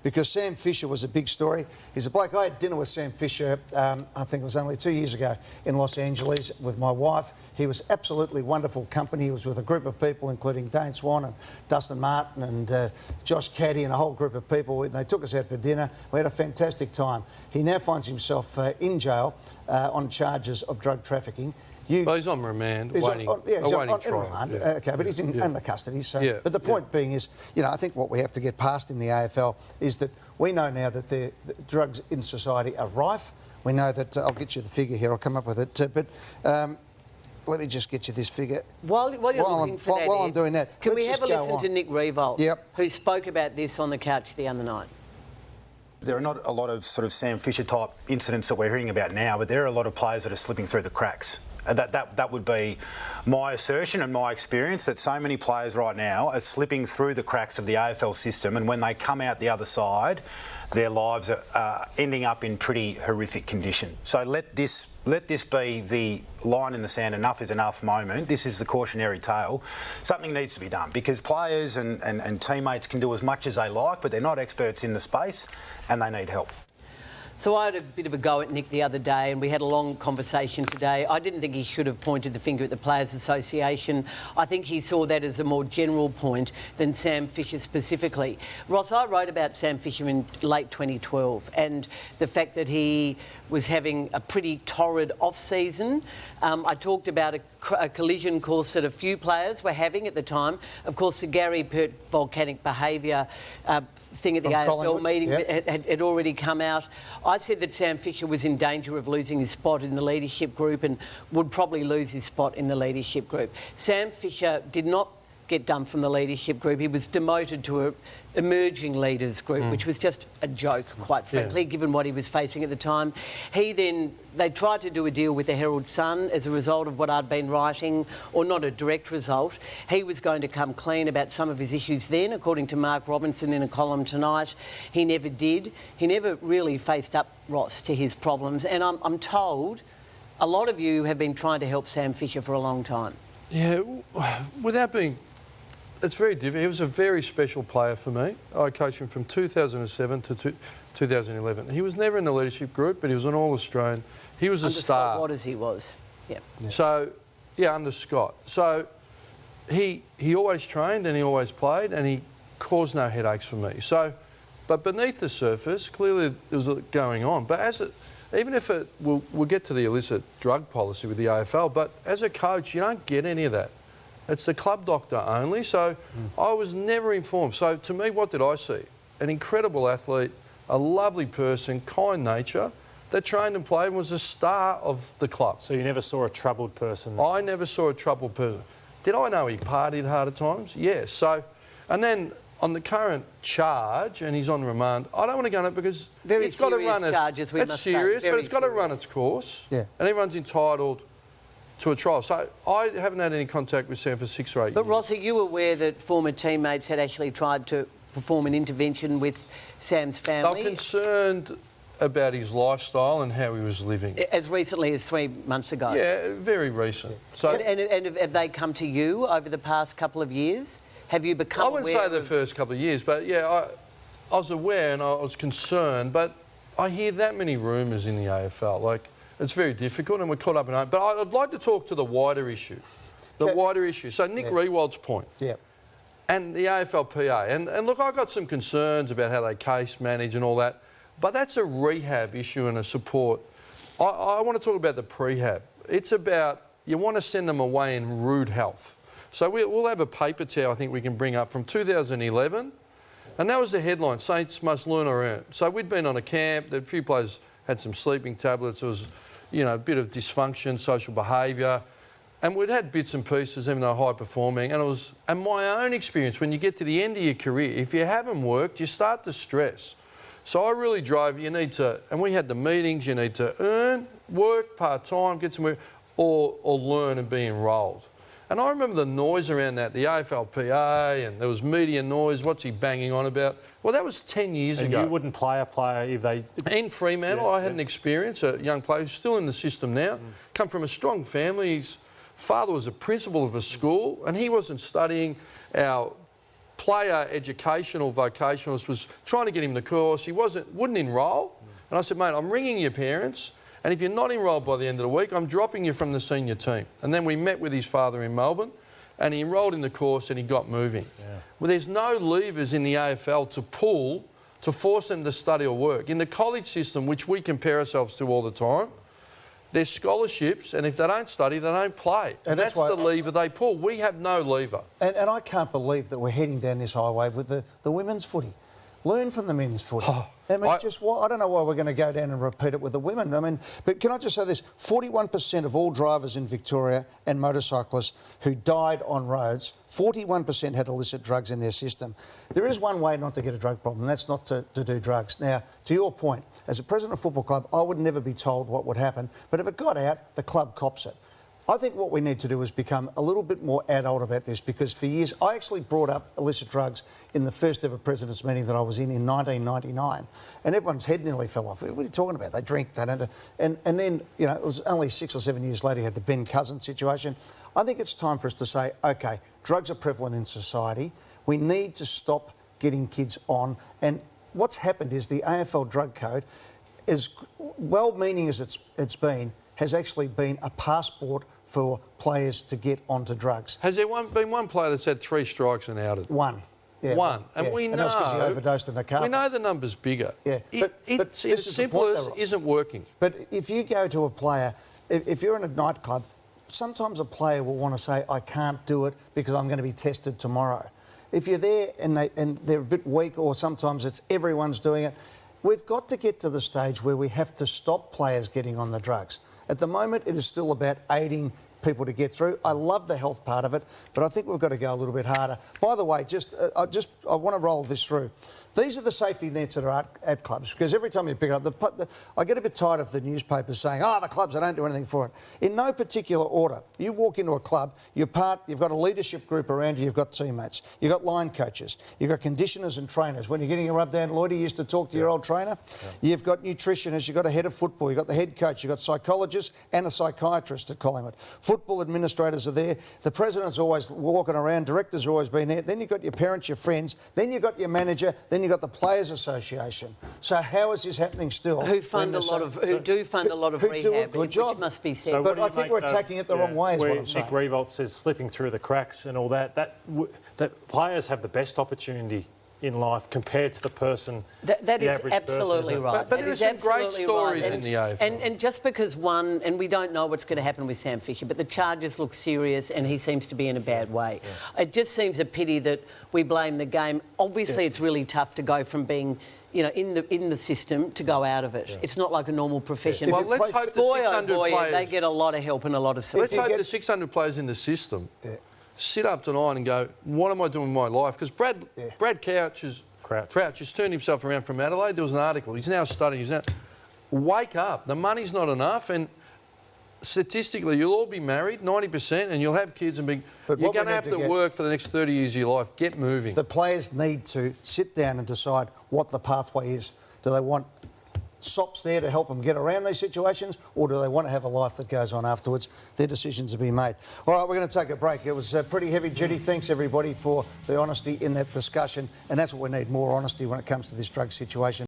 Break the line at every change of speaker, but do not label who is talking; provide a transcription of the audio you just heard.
because Sam Fisher was a big story. He's a bloke. I had dinner with Sam Fisher, I think it was only 2 years ago in Los Angeles with my wife. He was absolutely wonderful company. He was with a group of people, including Dane Swan and Dustin Martin and Josh Caddy and a whole group of people. They took us out for dinner. We had a fantastic time. He now finds himself in jail on charges of drug trafficking.
Well, he's on remand, waiting trial.
Remand. OK, but he's under custody. So, but the point being is, you know, I think what we have to get past in the AFL is that we know now that the drugs in society are rife. We know that, I'll get you the figure here, I'll come up with it, but let me just get you this figure.
While I'm
doing that,
can we have a listen to Nick Riewoldt, who spoke about this on the couch the other night?
There are not a lot of sort of Sam Fisher type incidents that we're hearing about now, but there are a lot of players that are slipping through the cracks. That would be my assertion and my experience, that so many players right now are slipping through the cracks of the AFL system, and when they come out the other side, their lives are ending up in pretty horrific condition. So let this be the line in the sand, enough is enough moment. This is the cautionary tale. Something needs to be done, because players and teammates can do as much as they like, but they're not experts in the space and they need help.
So I had a bit of a go at Nick the other day, and we had a long conversation today. I didn't think he should have pointed the finger at the Players Association. I think he saw that as a more general point than Sam Fisher specifically. Ross, I wrote about Sam Fisher in late 2012 and the fact that he was having a pretty torrid off-season. I talked about a collision course that a few players were having at the time. Of course, the Gary Pert volcanic behaviour thing at the AFL meeting had already come out. I said that Sam Fisher was in danger of losing his spot in the leadership group and would probably lose his spot in the leadership group. Sam Fisher did not get dumped from the leadership group. He was demoted to an emerging leaders group, which was just a joke, quite frankly, given what he was facing at the time. They tried to do a deal with the Herald Sun as a result of what I'd been writing, or not a direct result. He was going to come clean about some of his issues then, according to Mark Robinson in a column tonight. He never did. He never really faced up, Ross, to his problems. And I'm told a lot of you have been trying to help Sam Fisher for a long time.
Yeah, without being... It's very different. He was a very special player for me. I coached him from 2007 to 2011. He was never in the leadership group, but he was an All-Australian. He was a star.
Scott Waters he was. Yep.
So, under Scott. So, he always trained and he always played, and he caused no headaches for me. So, but beneath the surface, clearly there was going on. But we'll get to the illicit drug policy with the AFL, but as a coach, you don't get any of that. It's the club doctor only, so I was never informed. So to me, what did I see? An incredible athlete, a lovely person, kind nature, that trained and played and was a star of the club.
So you never saw a troubled person?
I never saw a troubled person. Did I know he partied hard at times? Yes. So, and then on the current charge, and he's on remand, I don't want to go on it because it's got to run it's serious, but it's got to run its course. Yeah. And everyone's entitled to a trial. So I haven't had any contact with Sam for 6 or 8 years.
But Ross, are you aware that former teammates had actually tried to perform an intervention with Sam's family?
They're concerned about his lifestyle and how he was living.
As recently as 3 months ago?
Yeah, very recent. So,
and have they come to you over the past couple of years? Have you become aware?
I wouldn't say the first couple of years, but yeah, I was aware and I was concerned, but I hear that many rumours in the AFL. Like, it's very difficult and we're caught up in it. But I'd like to talk to the wider issue. Wider issue. So Nick Riewoldt's point. Yeah. And the AFLPA. And look, I've got some concerns about how they case manage and all that. But that's a rehab issue and a support. I want to talk about the prehab. It's about, you want to send them away in rude health. So we'll have a paper towel I think we can bring up from 2011. And that was the headline, Saints must learn or earn. So we'd been on a camp, a few players had some sleeping tablets, there was, you know, a bit of dysfunction, social behaviour. And we'd had bits and pieces, even though high performing. And my own experience, when you get to the end of your career, if you haven't worked, you start to stress. So I really drove, you need to, and we had the meetings, you need to earn, work part-time, get some work, or learn and be enrolled. And I remember the noise around that, the AFLPA, and there was media noise, what's he banging on about? Well, that was 10 years ago.
And you wouldn't play a player if they...
In Fremantle, I had an experience, a young player who's still in the system now, come from a strong family. His father was a principal of a school, and he wasn't studying. Our player educational vocationalist was trying to get him the course. He wouldn't enrol. And I said, mate, I'm ringing your parents, and if you're not enrolled by the end of the week, I'm dropping you from the senior team. And then we met with his father in Melbourne, and he enrolled in the course and he got moving. Yeah. Well, there's no levers in the AFL to pull to force them to study or work. In the college system, which we compare ourselves to all the time, there's scholarships, and if they don't study, they don't play. And that's the lever they pull. We have no lever.
And I can't believe that we're heading down this highway with the women's footy. Learn from the men's footy. I mean, I don't know why we're going to go down and repeat it with the women. I mean, but can I just say this? 41% of all drivers in Victoria and motorcyclists who died on roads, 41% had illicit drugs in their system. There is one way not to get a drug problem, and that's not to do drugs. Now, to your point, as a president of a football club, I would never be told what would happen, but if it got out, the club cops it. I think what we need to do is become a little bit more adult about this, because for years I actually brought up illicit drugs in the first ever president's meeting that I was in 1999, and everyone's head nearly fell off. What are you talking about? They drink, they don't. And then, you know, it was only 6 or 7 years later you had the Ben Cousins situation. I think it's time for us to say, OK, drugs are prevalent in society. We need to stop getting kids on. And what's happened is the AFL drug code, as well-meaning as it's been, has actually been a passport for players to get onto drugs.
Has there been one player that's had 3 strikes and outed?
One. Yeah,
one. And we know...
And that's because he overdosed in the car.
We know the number's bigger.
Yeah.
It's as simple as isn't working.
But if you go to a player, if you're in a nightclub, sometimes a player will want to say, I can't do it because I'm going to be tested tomorrow. If you're there and they're a bit weak, or sometimes it's everyone's doing it, we've got to get to the stage where we have to stop players getting on the drugs. At the moment, it is still about aiding people to get through. I love the health part of it, but I think we've got to go a little bit harder. By the way, I want to roll this through. These are the safety nets that are at clubs, because every time you pick it up, I get a bit tired of the newspapers saying, the clubs, I don't do anything for it. In no particular order. You walk into a club, you've got a leadership group around you, you've got teammates, you've got line coaches, you've got conditioners and trainers. When you're getting a rub down, Lloydie used to talk to your old trainer. You've got nutritionists, you've got a head of football, you've got the head coach, you've got psychologists and a psychiatrist at Collingwood. Football administrators are there. The president's always walking around, directors have always been there. Then you've got your parents, your friends, then you've got your manager, then you've got the Players Association. So how is this happening still?
Who do fund a lot of rehab,
do a good job.
which must be said.
So
but I think we're attacking it the wrong way, is what I'm saying.
Nick Revolt says slipping through the cracks and all that, that players have the best opportunity in life compared to the person,
that is absolutely right.
But there's some great stories in the AFL.
And just because one, and we don't know what's going to happen with Sam Fisher, but the charges look serious and he seems to be in a bad way. Yeah. It just seems a pity that we blame the game. Obviously, it's really tough to go from being, you know, in the system to go out of it. Yeah. It's not like a normal profession.
Well, let's hope the 600 players...
They get a lot of help and a lot of support.
Let's hope the 600 players in the system sit up tonight and go, what am I doing with my life? Because Brad Crouch has turned himself around from Adelaide. There was an article. He's now studying. Wake up. The money's not enough, and statistically, you'll all be married, 90%, and you'll have kids and be... You're going to have to work for the next 30 years of your life. Get moving.
The players need to sit down and decide what the pathway is. Do they want SOPs there to help them get around these situations, or do they want to have a life that goes on afterwards? Their decisions to be made. All right, we're going to take a break. It was pretty heavy duty. Thanks, everybody, for the honesty in that discussion, and that's what we need, more honesty when it comes to this drug situation.